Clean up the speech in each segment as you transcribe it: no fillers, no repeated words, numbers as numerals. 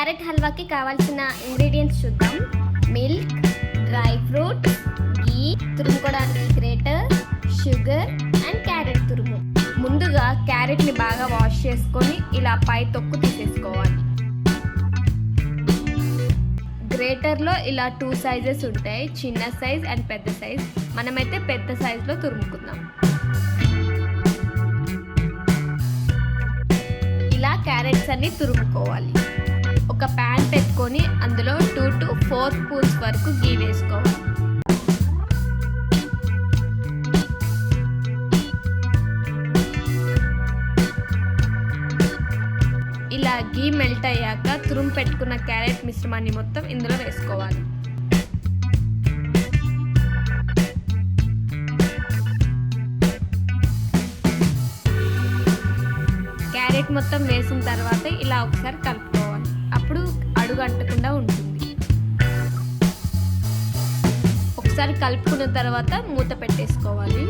Carrot హల్వాకి కావాల్సిన ingredients చూద్దాం. Milk, dry fruits, ghee, తురుముకోవడానికి గ్రేటర్, షుగర్ అండ్ క్యారెట్ తురుము. ముందుగా క్యారెట్ని బాగా వాష్ చేసుకొని ఇలా పై తొక్కు తీసేసుకోవాలి. గ్రేటర్లో ఇలా 2 సైజెస్ ఉంటాయి, చిన్న సైజ్ అండ్ పెద్ద సైజ్. మనమైతే పెద్ద సైజులో తురుముకుందాం. ఇలా క్యారెట్స్ అన్ని తురుముకోవాలి. ఒక ప్యాన్ పెట్టుకొని అందులో 2 to 4 స్పూన్స్ వరకు ఘీ వేసుకోవాలి. ఇలా ఘీ మెల్ట్ అయ్యాక తురుము పెట్టుకున్న క్యారెట్ మిశ్రమాన్ని మొత్తం ఇందులో వేసుకోవాలి. క్యారెట్ మొత్తం వేసిన తర్వాత ఇలా ఒకసారి కలుపుకోవాలి. అప్పుడు అడుగు అంటకుండా ఉంటుంది. ఒకసారి కలుపుకున్న తర్వాత మూత పెట్టేసుకోవాలి.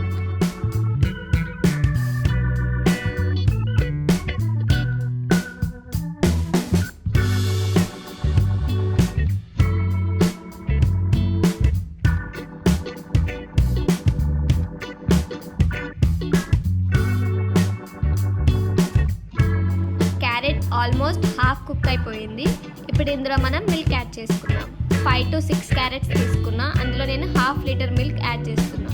ఆల్మోస్ట్ హాఫ్ కుక్ అయిపోయింది. ఇప్పుడు ఇందులో మనం మిల్క్ యాడ్ చేసుకున్నాం. 5 to 6 క్యారెట్స్ తీసుకున్నా. అందులో నేను 1/2 లీటర్ మిల్క్ యాడ్ చేస్తున్నా.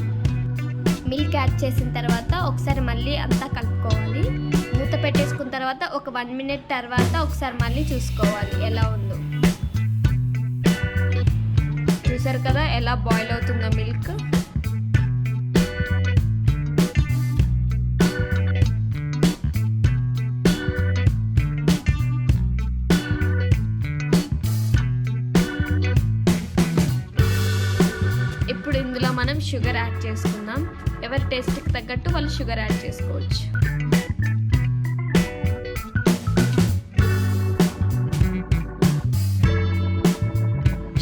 మిల్క్ యాడ్ చేసిన తర్వాత ఒకసారి మళ్ళీ అంతా కలుపుకోవాలి. మూత పెట్టేసుకున్న తర్వాత ఒక 1 minute తర్వాత ఒకసారి మళ్ళీ చూసుకోవాలి ఎలా ఉందో. చూసారు కదా ఎలా బాయిల్ అవుతుందో మిల్క్. ఇప్పుడు ఇందులో మనం షుగర్ యాడ్ చేసుకుందాం. ఎవరి టేస్ట్కి తగ్గట్టు వాళ్ళు షుగర్ యాడ్ చేసుకోవచ్చు.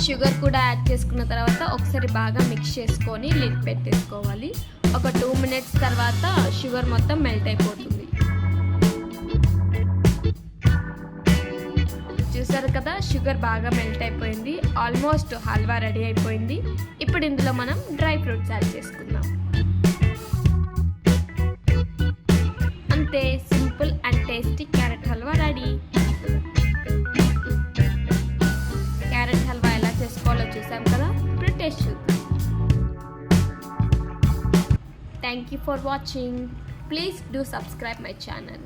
షుగర్ కూడా యాడ్ చేసుకున్న తర్వాత ఒకసారి బాగా మిక్స్ చేసుకొని లిడ్ పెట్టేసుకోవాలి. ఒక 2 minutes తర్వాత షుగర్ మొత్తం మెల్ట్ అయిపోతుంది. చూసారు కదా షుగర్ బాగా మెల్ట్ అయిపోయింది. ఆల్మోస్ట్ హల్వా రెడీ అయిపోయింది. ఇప్పుడు ఇందులో మనం డ్రై ఫ్రూట్స్ యాడ్ చేసుకుందాం. అంతే, simple and tasty carrot halwa ready. Carrot halwa ఎలా చేసుకోవాలో చూసాం కదా. ఇప్పుడు టేస్ట్ చూద్దాం. Thank you for watching. Please do subscribe my channel.